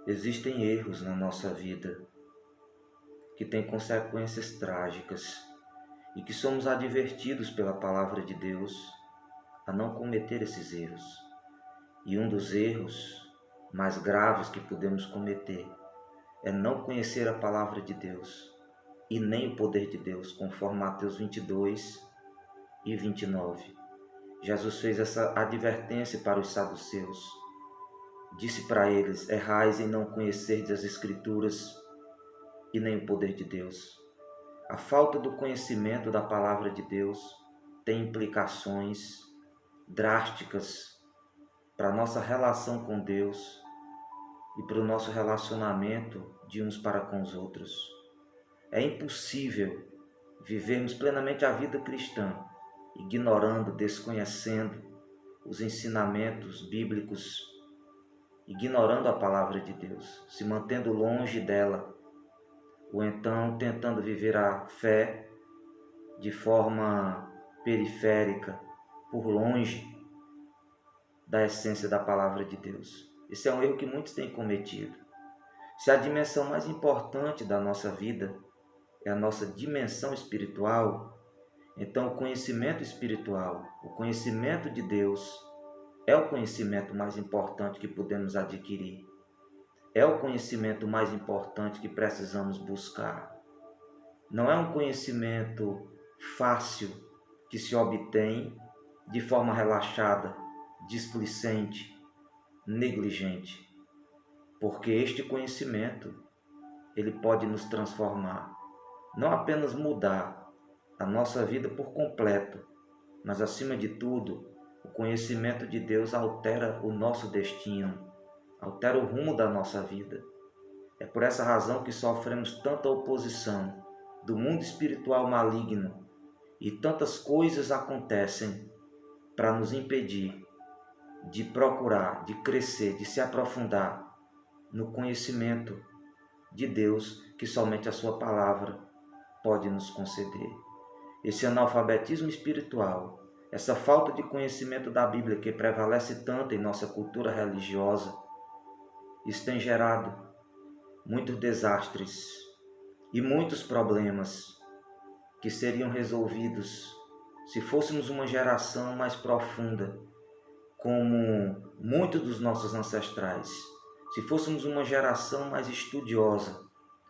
Existem erros na nossa vida que têm consequências trágicas e que somos advertidos pela palavra de Deus a não cometer esses erros. E um dos erros mais graves que podemos cometer é não conhecer a palavra de Deus e nem o poder de Deus, conforme Mateus 22 e 29. Jesus fez essa advertência para os saduceus. Disse para eles: errais em não conhecerdes as Escrituras e nem o poder de Deus. A falta do conhecimento da palavra de Deus tem implicações drásticas para a nossa relação com Deus e para o nosso relacionamento de uns para com os outros. É impossível vivermos plenamente a vida cristã ignorando, desconhecendo os ensinamentos bíblicos, ignorando a palavra de Deus, se mantendo longe dela, ou então tentando viver a fé de forma periférica, por longe da essência da palavra de Deus. Esse é um erro que muitos têm cometido. Se a dimensão mais importante da nossa vida é a nossa dimensão espiritual, então o conhecimento espiritual, o conhecimento de Deus, é o conhecimento mais importante que podemos adquirir. É o conhecimento mais importante que precisamos buscar. Não é um conhecimento fácil que se obtém de forma relaxada, displicente, negligente, porque este conhecimento ele pode nos transformar, não apenas mudar a nossa vida por completo, mas acima de tudo, o conhecimento de Deus altera o nosso destino, altera o rumo da nossa vida. É por essa razão que sofremos tanta oposição do mundo espiritual maligno e tantas coisas acontecem para nos impedir de procurar, de crescer, de se aprofundar no conhecimento de Deus que somente a sua palavra pode nos conceder. Esse analfabetismo espiritual, essa falta de conhecimento da Bíblia que prevalece tanto em nossa cultura religiosa, isso tem gerado muitos desastres e muitos problemas que seriam resolvidos se fôssemos uma geração mais profunda, como muitos dos nossos ancestrais, se fôssemos uma geração mais estudiosa,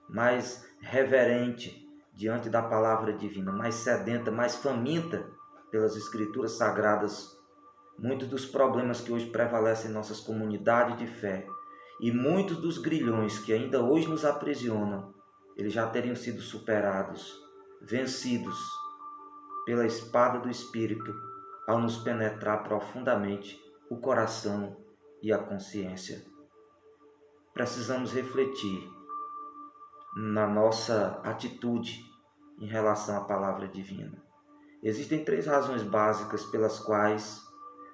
mais reverente diante da palavra divina, mais sedenta, mais faminta pelas escrituras sagradas, muitos dos problemas que hoje prevalecem em nossas comunidades de fé e muitos dos grilhões que ainda hoje nos aprisionam, eles já teriam sido superados, vencidos pela espada do Espírito, ao nos penetrar profundamente o coração e a consciência. Precisamos refletir na nossa atitude em relação à palavra divina. Existem 3 razões básicas pelas quais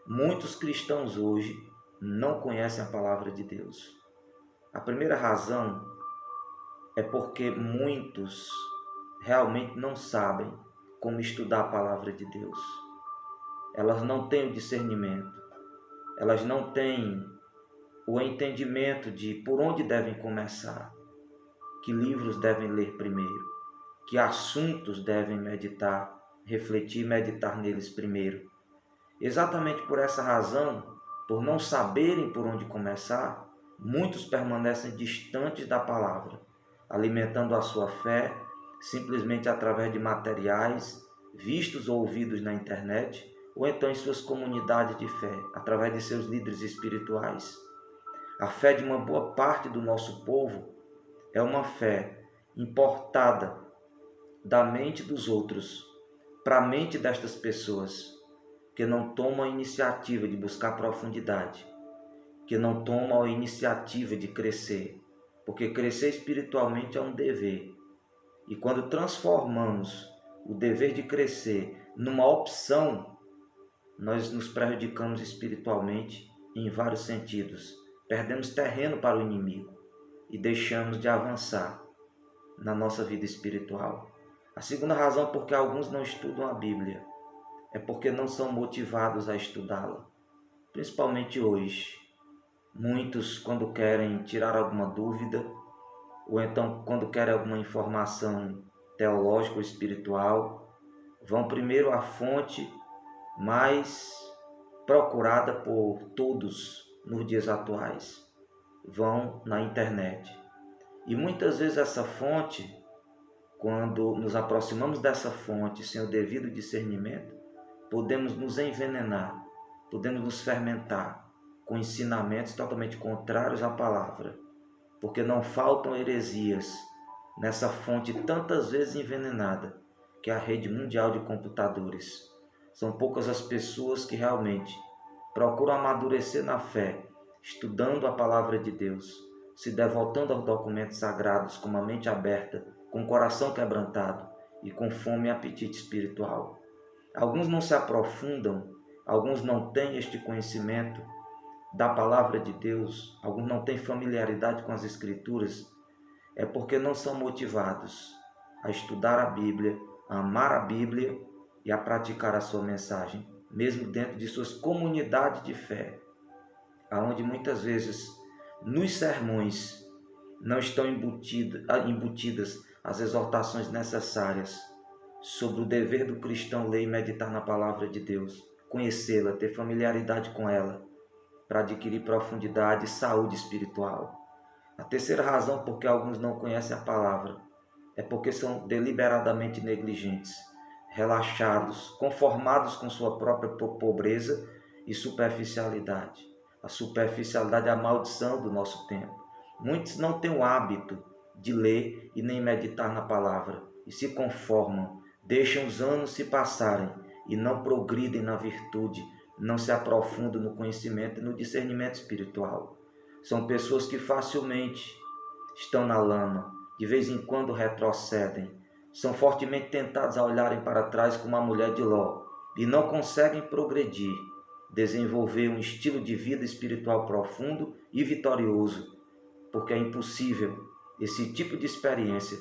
muitos cristãos hoje não conhecem a palavra de Deus. A primeira razão é porque muitos realmente não sabem como estudar a palavra de Deus. Elas não têm o discernimento, elas não têm o entendimento de por onde devem começar, que livros devem ler primeiro, que assuntos devem meditar, refletir e meditar neles primeiro. Exatamente por essa razão, por não saberem por onde começar, muitos permanecem distantes da palavra, alimentando a sua fé simplesmente através de materiais vistos ou ouvidos na internet, ou então em suas comunidades de fé, através de seus líderes espirituais. A fé de uma boa parte do nosso povo é uma fé importada da mente dos outros para a mente destas pessoas, que não tomam a iniciativa de buscar profundidade, que não tomam a iniciativa de crescer, porque crescer espiritualmente é um dever. E quando transformamos o dever de crescer numa opção, nós nos prejudicamos espiritualmente em vários sentidos. Perdemos terreno para o inimigo e deixamos de avançar na nossa vida espiritual. A segunda razão por que alguns não estudam a Bíblia é porque não são motivados a estudá-la, principalmente hoje. Muitos, quando querem tirar alguma dúvida, ou então quando querem alguma informação teológica ou espiritual, vão primeiro à fonte mais procurada por todos nos dias atuais. Vão na internet. E muitas vezes essa fonte, quando nos aproximamos dessa fonte sem o devido discernimento, podemos nos envenenar, podemos nos fermentar com ensinamentos totalmente contrários à palavra, porque não faltam heresias nessa fonte tantas vezes envenenada, que é a rede mundial de computadores. São poucas as pessoas que realmente procuram amadurecer na fé, estudando a palavra de Deus, se devotando aos documentos sagrados com uma mente aberta, com o coração quebrantado e com fome e apetite espiritual. Alguns não se aprofundam, alguns não têm este conhecimento da palavra de Deus, alguns não têm familiaridade com as Escrituras, é porque não são motivados a estudar a Bíblia, a amar a Bíblia e a praticar a sua mensagem, mesmo dentro de suas comunidades de fé, aonde muitas vezes nos sermões não estão embutidas as exortações necessárias sobre o dever do cristão ler e meditar na palavra de Deus, conhecê-la, ter familiaridade com ela, para adquirir profundidade e saúde espiritual. A terceira razão por que alguns não conhecem a palavra é porque são deliberadamente negligentes, relaxados, conformados com sua própria pobreza e superficialidade. A superficialidade é a maldição do nosso tempo. Muitos não têm o hábito de ler e nem meditar na palavra e se conformam, deixam os anos se passarem e não progridem na virtude, não se aprofundam no conhecimento e no discernimento espiritual. São pessoas que facilmente estão na lama, de vez em quando retrocedem, são fortemente tentados a olharem para trás como a mulher de Ló e não conseguem progredir, desenvolver um estilo de vida espiritual profundo e vitorioso, porque é impossível esse tipo de experiência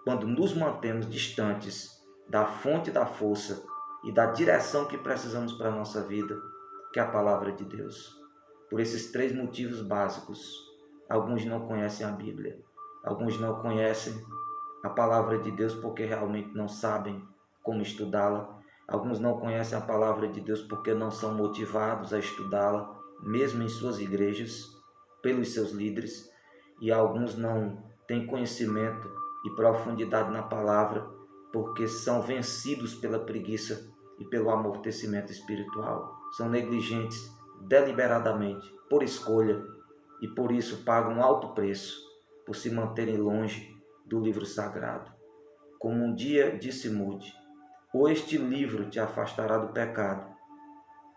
quando nos mantemos distantes da fonte da força e da direção que precisamos para a nossa vida, que é a palavra de Deus. Por esses três motivos básicos, alguns não conhecem a Bíblia, alguns não conhecem a palavra de Deus porque realmente não sabem como estudá-la, alguns não conhecem a palavra de Deus porque não são motivados a estudá-la, mesmo em suas igrejas, pelos seus líderes, e alguns não têm conhecimento e profundidade na palavra porque são vencidos pela preguiça e pelo amortecimento espiritual. São negligentes deliberadamente, por escolha, e por isso pagam um alto preço por se manterem longe do livro sagrado. Como um dia disse Moody, ou este livro te afastará do pecado,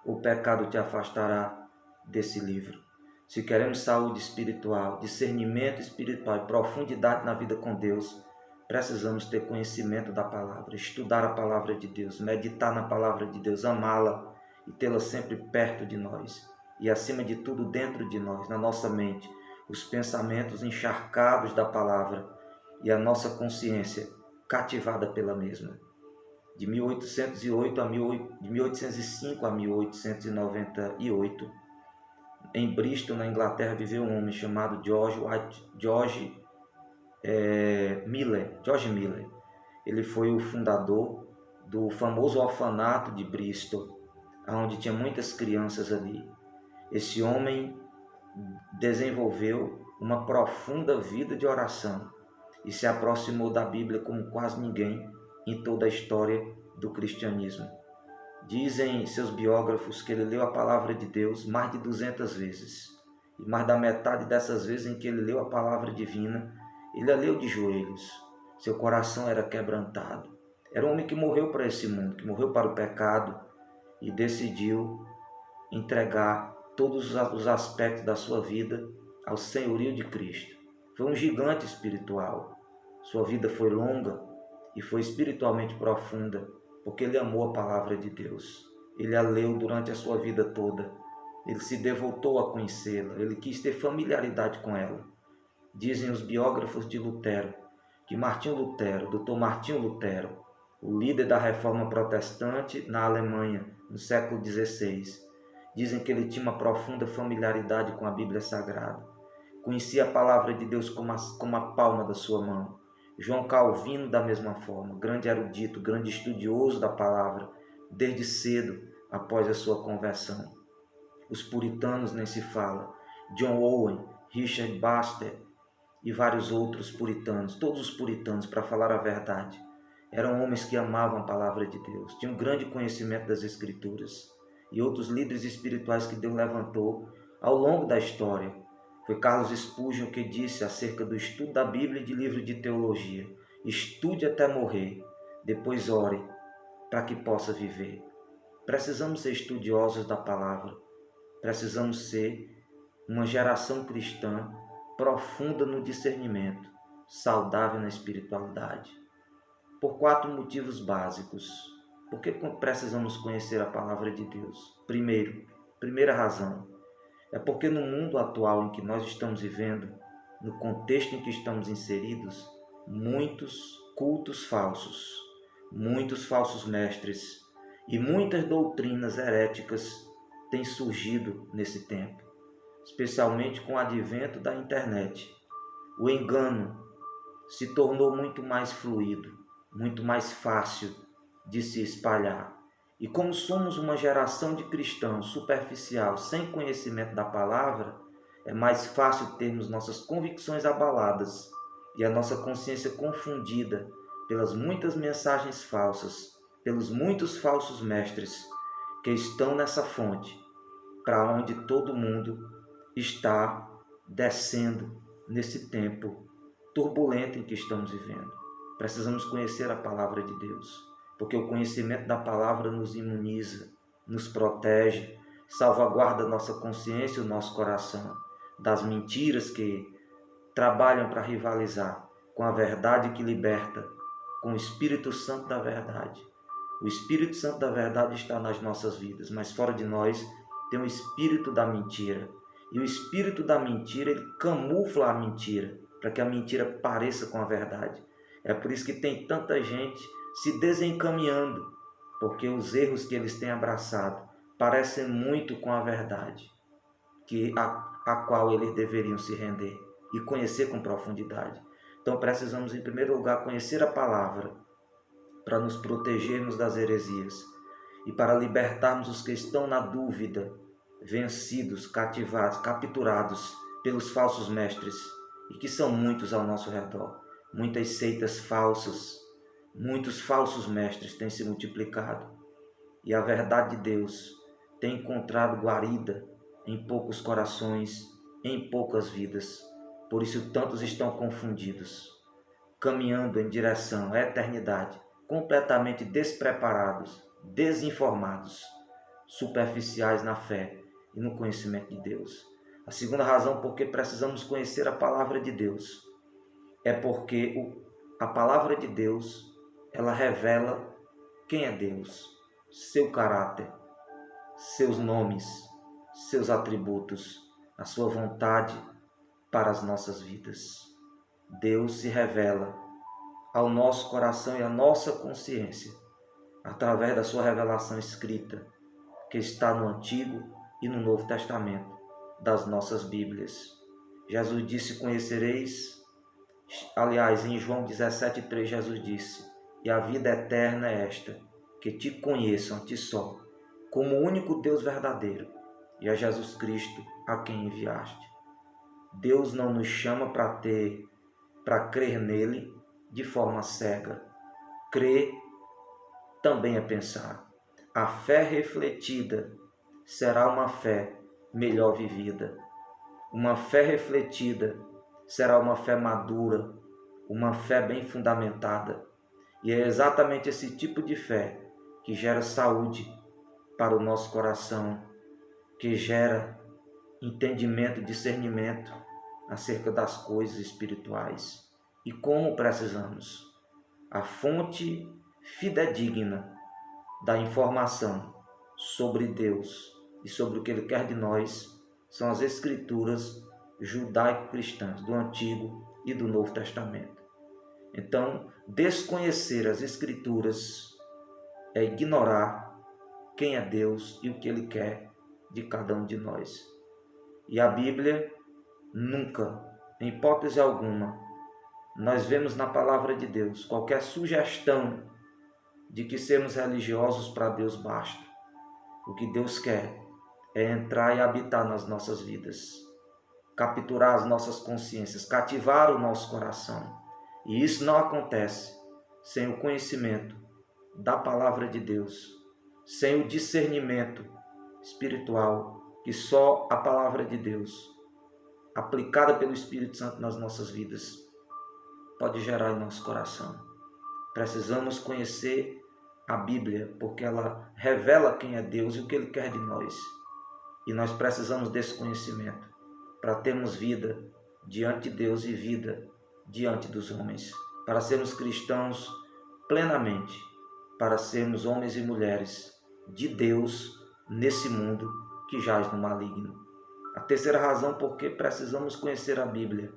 ou o pecado te afastará desse livro. Se queremos saúde espiritual, discernimento espiritual e profundidade na vida com Deus, precisamos ter conhecimento da palavra, estudar a palavra de Deus, meditar na palavra de Deus, amá-la e tê-la sempre perto de nós. E acima de tudo dentro de nós, na nossa mente, os pensamentos encharcados da palavra e a nossa consciência cativada pela mesma. De 1805 a 1898, em Bristol, na Inglaterra, viveu um homem chamado George Miller. Ele foi o fundador do famoso orfanato de Bristol, onde tinha muitas crianças ali. Esse homem desenvolveu uma profunda vida de oração e se aproximou da Bíblia como quase ninguém em toda a história do cristianismo. Dizem seus biógrafos que ele leu a palavra de Deus mais de 200 vezes. E mais da metade dessas vezes em que ele leu a palavra divina, ele a leu de joelhos. Seu coração era quebrantado. Era um homem que morreu para esse mundo, que morreu para o pecado e decidiu entregar todos os aspectos da sua vida ao senhorio de Cristo. Foi um gigante espiritual. Sua vida foi longa e foi espiritualmente profunda, porque ele amou a palavra de Deus. Ele a leu durante a sua vida toda. Ele se devotou a conhecê-la. Ele quis ter familiaridade com ela. Dizem os biógrafos de Lutero que Dr. Martinho Lutero, o líder da Reforma Protestante na Alemanha no século XVI, Dizem que ele tinha uma profunda familiaridade com a Bíblia Sagrada. Conhecia a palavra de Deus como a palma da sua mão. João Calvino, da mesma forma, grande erudito, grande estudioso da palavra, desde cedo após a sua conversão. Os puritanos nem se fala. John Owen, Richard Baxter e vários outros puritanos, todos os puritanos, para falar a verdade, eram homens que amavam a palavra de Deus, tinham grande conhecimento das Escrituras. E outros líderes espirituais que Deus levantou ao longo da história. Foi Carlos Spurgeon que disse acerca do estudo da Bíblia e de livro de teologia: estude até morrer, depois ore para que possa viver. Precisamos ser estudiosos da palavra, precisamos ser uma geração cristã profunda no discernimento, saudável na espiritualidade. Por 4 motivos básicos. Por que precisamos conhecer a palavra de Deus? Primeira razão, é porque no mundo atual em que nós estamos vivendo, no contexto em que estamos inseridos, muitos cultos falsos, muitos falsos mestres e muitas doutrinas heréticas têm surgido nesse tempo, especialmente com o advento da internet. O engano se tornou muito mais fluido, muito mais fácil de se espalhar. E como somos uma geração de cristãos superficial, sem conhecimento da palavra, é mais fácil termos nossas convicções abaladas e a nossa consciência confundida pelas muitas mensagens falsas, pelos muitos falsos mestres que estão nessa fonte, para onde todo mundo está descendo nesse tempo turbulento em que estamos vivendo. Precisamos conhecer a palavra de Deus, porque o conhecimento da palavra nos imuniza, nos protege, salvaguarda nossa consciência e o nosso coração das mentiras que trabalham para rivalizar com a verdade que liberta, com o Espírito Santo da verdade. O Espírito Santo da verdade está nas nossas vidas, mas fora de nós tem o espírito da mentira. E o espírito da mentira, ele camufla a mentira, para que a mentira pareça com a verdade. É por isso que tem tanta gente se desencaminhando, porque os erros que eles têm abraçado parecem muito com a verdade, a qual eles deveriam se render e conhecer com profundidade. Então precisamos, em primeiro lugar, conhecer a palavra, para nos protegermos das heresias e para libertarmos os que estão na dúvida, vencidos, cativados, capturados pelos falsos mestres, e que são muitos ao nosso redor. Muitas seitas falsas, muitos falsos mestres têm se multiplicado, e a verdade de Deus tem encontrado guarida em poucos corações, em poucas vidas. Por isso tantos estão confundidos, caminhando em direção à eternidade, completamente despreparados, desinformados, superficiais na fé e no conhecimento de Deus. A segunda razão por que precisamos conhecer a palavra de Deus é porque a palavra de Deus, ela revela quem é Deus, seu caráter, seus nomes, seus atributos, a sua vontade para as nossas vidas. Deus se revela ao nosso coração e à nossa consciência através da sua revelação escrita, que está no Antigo e no Novo Testamento das nossas Bíblias. Jesus disse: conhecereis, aliás, em João 17,3, Jesus disse: e a vida eterna é esta, que te conheçam a ti só, como o único Deus verdadeiro, e a Jesus Cristo a quem enviaste. Deus não nos chama para crer nele de forma cega. Crer também é pensar. A fé refletida será uma fé melhor vivida. Uma fé refletida será uma fé madura, uma fé bem fundamentada. E é exatamente esse tipo de fé que gera saúde para o nosso coração, que gera entendimento, discernimento acerca das coisas espirituais. E como precisamos? A fonte fidedigna da informação sobre Deus e sobre o que Ele quer de nós são as Escrituras judaico-cristãs do Antigo e do Novo Testamento. Então, desconhecer as Escrituras é ignorar quem é Deus e o que Ele quer de cada um de nós. E a Bíblia nunca, em hipótese alguma, nós vemos na palavra de Deus qualquer sugestão de que sermos religiosos para Deus basta. O que Deus quer é entrar e habitar nas nossas vidas, capturar as nossas consciências, cativar o nosso coração. E isso não acontece sem o conhecimento da palavra de Deus, sem o discernimento espiritual que só a palavra de Deus, aplicada pelo Espírito Santo nas nossas vidas, pode gerar em nosso coração. Precisamos conhecer a Bíblia, porque ela revela quem é Deus e o que Ele quer de nós. E nós precisamos desse conhecimento para termos vida diante de Deus e vida diante dos homens, para sermos cristãos plenamente, para sermos homens e mulheres de Deus nesse mundo que jaz no maligno. A terceira razão por que precisamos conhecer a Bíblia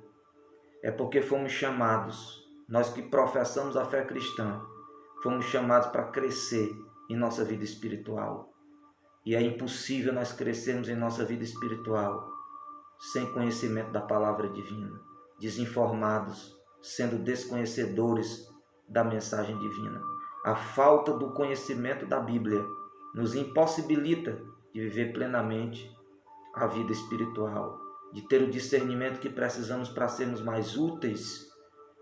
é porque fomos chamados, nós que professamos a fé cristã, fomos chamados para crescer em nossa vida espiritual. E é impossível nós crescermos em nossa vida espiritual sem conhecimento da palavra divina, desinformados, sendo desconhecedores da mensagem divina. A falta do conhecimento da Bíblia nos impossibilita de viver plenamente a vida espiritual, de ter o discernimento que precisamos para sermos mais úteis,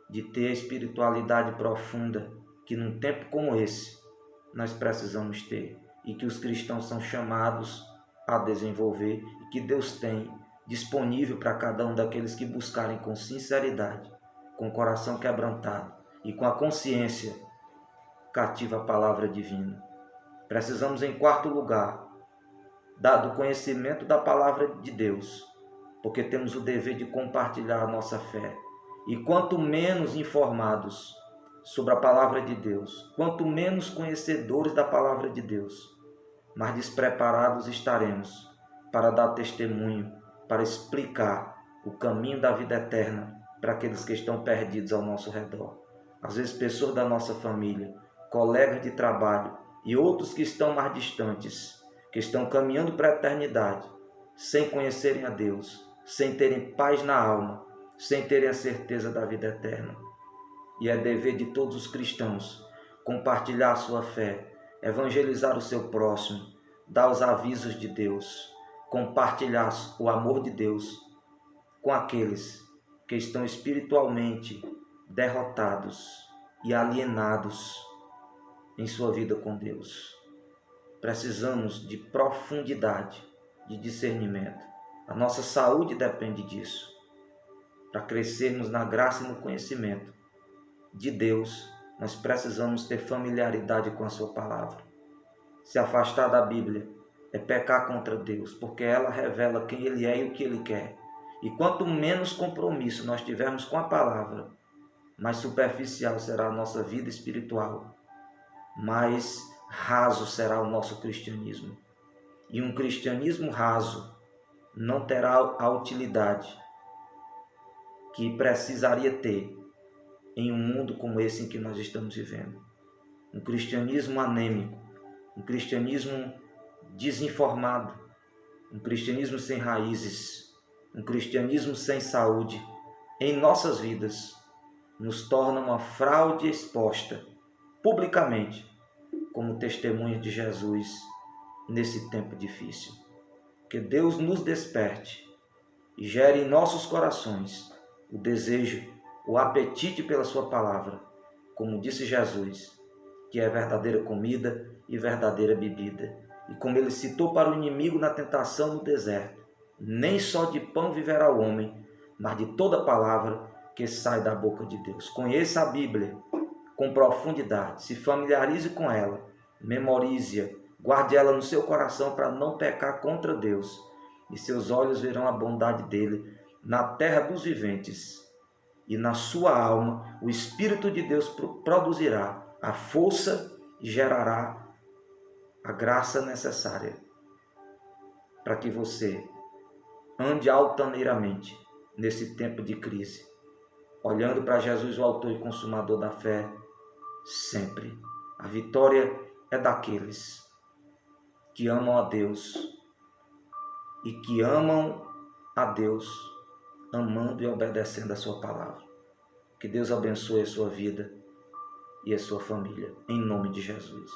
de ter a espiritualidade profunda que num tempo como esse nós precisamos ter e que os cristãos são chamados a desenvolver e que Deus tem disponível para cada um daqueles que buscarem com sinceridade, com o coração quebrantado e com a consciência cativa a palavra divina. Precisamos, em quarto lugar, do conhecimento da palavra de Deus, porque temos o dever de compartilhar a nossa fé. E quanto menos informados sobre a palavra de Deus, quanto menos conhecedores da palavra de Deus, mais despreparados estaremos para dar testemunho, para explicar o caminho da vida eterna para aqueles que estão perdidos ao nosso redor. Às vezes pessoas da nossa família, colegas de trabalho e outros que estão mais distantes, que estão caminhando para a eternidade, sem conhecerem a Deus, sem terem paz na alma, sem terem a certeza da vida eterna. E é dever de todos os cristãos compartilhar a sua fé, evangelizar o seu próximo, dar os avisos de Deus, compartilhar o amor de Deus com aqueles que estão espiritualmente derrotados e alienados em sua vida com Deus. Precisamos de profundidade, de discernimento. A nossa saúde depende disso. Para crescermos na graça e no conhecimento de Deus, nós precisamos ter familiaridade com a sua palavra. Se afastar da Bíblia é pecar contra Deus, porque ela revela quem Ele é e o que Ele quer. E quanto menos compromisso nós tivermos com a palavra, mais superficial será a nossa vida espiritual, mais raso será o nosso cristianismo. E um cristianismo raso não terá a utilidade que precisaria ter em um mundo como esse em que nós estamos vivendo. Um cristianismo anêmico, um cristianismo desinformado, um cristianismo sem raízes, um cristianismo sem saúde em nossas vidas nos torna uma fraude exposta publicamente como testemunha de Jesus nesse tempo difícil. Que Deus nos desperte e gere em nossos corações o desejo, o apetite pela sua palavra, como disse Jesus, que é verdadeira comida e verdadeira bebida. E como ele citou para o inimigo na tentação no deserto, nem só de pão viverá o homem, mas de toda palavra que sai da boca de Deus. Conheça a Bíblia com profundidade, se familiarize com ela, memorize-a, guarde ela no seu coração para não pecar contra Deus, e seus olhos verão a bondade dele na terra dos viventes, e na sua alma o Espírito de Deus produzirá a força e gerará a graça necessária para que você ande altaneiramente nesse tempo de crise, olhando para Jesus, o autor e consumador da fé, sempre. A vitória é daqueles que amam a Deus e que amam a Deus, amando e obedecendo a sua palavra. Que Deus abençoe a sua vida e a sua família, em nome de Jesus.